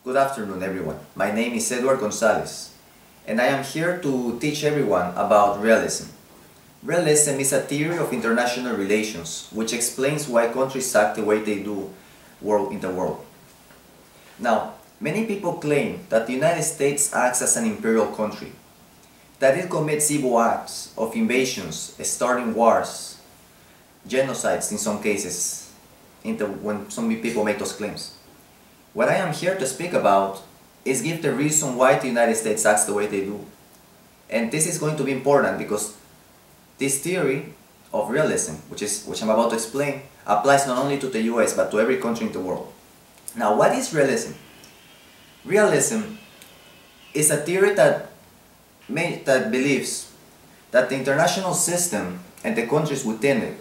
Good afternoon, everyone. My name is Edward Gonzalez, and I am here to teach everyone about realism. Realism is a theory of international relations which explains why countries act the way they do in the world. Now, many people claim that the United States acts as an imperial country, that it commits evil acts of invasions, starting wars, genocides in some cases, when some people make those claims. What I am here to speak about is give the reason why the United States acts the way they do. And this is going to be important because this theory of realism, which I'm about to explain, applies not only to the US but to every country in the world. Now, what is realism? Realism is a theory that believes that the international system and the countries within it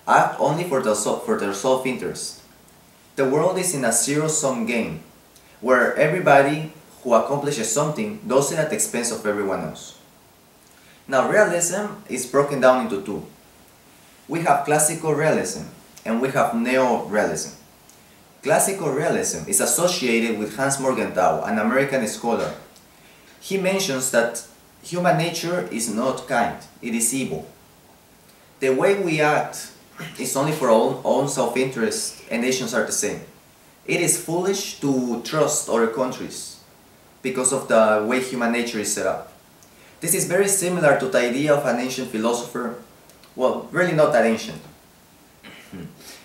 act only for their self-interest. The world is in a zero-sum game, where everybody who accomplishes something does it at the expense of everyone else. Now, realism is broken down into two. We have classical realism and we have neo-realism. Classical realism is associated with Hans Morgenthau, an American scholar. He mentions that human nature is not kind, it is evil. The way we act is only for our own self-interest, and nations are the same. It is foolish to trust other countries because of the way human nature is set up. This is very similar to the idea of an ancient philosopher, well, really not that ancient.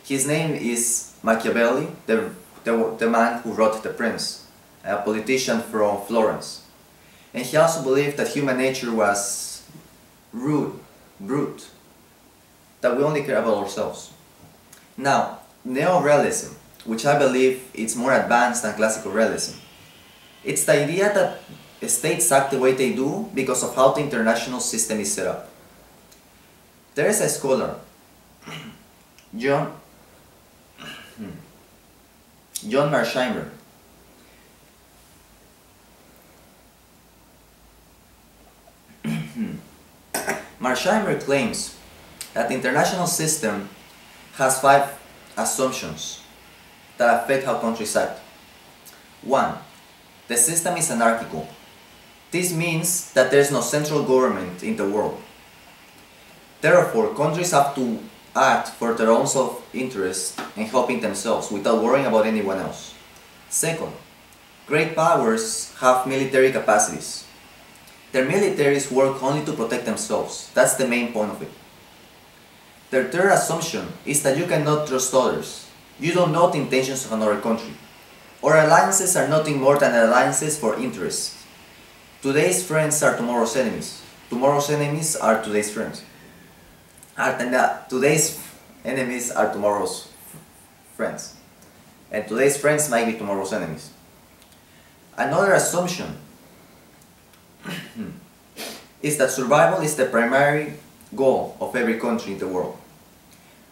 His name is Machiavelli, the man who wrote The Prince, a politician from Florence. And he also believed that human nature was rude, brute, that we only care about ourselves. Now, neo-realism, which I believe is more advanced than classical realism, it's the idea that states act the way they do because of how the international system is set up. There is a scholar, John Mearsheimer. Mearsheimer claims that the international system has 5 assumptions that affect how countries act. 1. The system is anarchical. This means that there is no central government in the world. Therefore, countries have to act for their own self-interest and helping themselves without worrying about anyone else. Second, great powers have military capacities. Their militaries work only to protect themselves. That's the main point of it. The third assumption is that you cannot trust others. You don't know the intentions of another country. Our alliances are nothing more than alliances for interest. Today's friends are tomorrow's enemies. Tomorrow's enemies are today's friends. Today's enemies are tomorrow's friends. And today's friends might be tomorrow's enemies. Another assumption is that survival is the primary goal of every country in the world.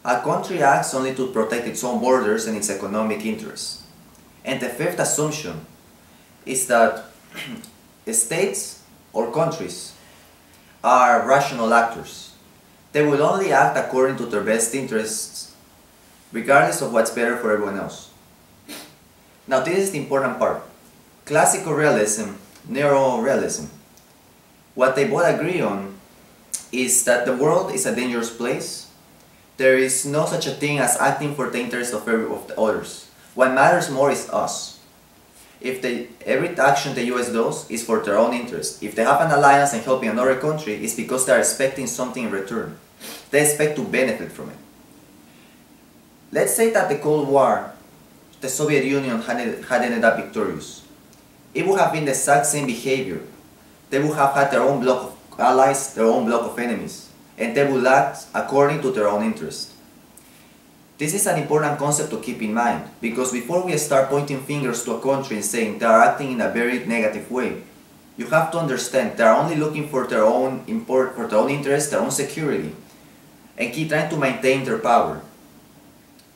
A country acts only to protect its own borders and its economic interests. And the fifth assumption is that states or countries are rational actors. They will only act according to their best interests, regardless of what's better for everyone else. Now, this is the important part. Classical realism, neo-realism. What they both agree on is that the world is a dangerous place. There is no such a thing as acting for the interest of the others. What matters more is us. Every action the US does is for their own interest. If they have an alliance and helping another country, it's because they are expecting something in return. They expect to benefit from it. Let's say that the Cold War, the Soviet Union had ended up victorious. It would have been the exact same behavior. They would have had their own block of allies, their own block of enemies, and they would act according to their own interest. This is an important concept to keep in mind, because before we start pointing fingers to a country and saying they are acting in a very negative way, you have to understand they are only looking for their own interest, their own security, and keep trying to maintain their power.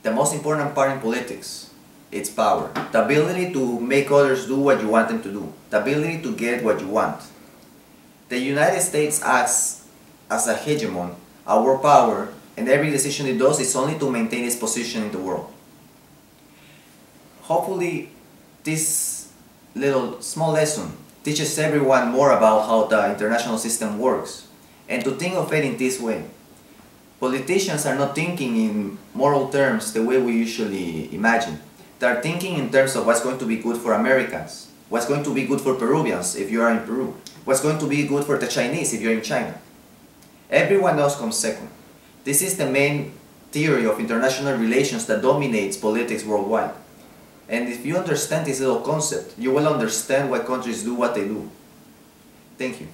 The most important part in politics, it's power. The ability to make others do what you want them to do. The ability to get what you want. The United States acts as a hegemon, a world power, and every decision it does is only to maintain its position in the world. Hopefully this little small lesson teaches everyone more about how the international system works. And to think of it in this way, politicians are not thinking in moral terms the way we usually imagine. They are thinking in terms of what's going to be good for Americans, what's going to be good for Peruvians if you are in Peru, what's going to be good for the Chinese if you're in China. Everyone else comes second. This is the main theory of international relations that dominates politics worldwide. And if you understand this little concept, you will understand why countries do what they do. Thank you.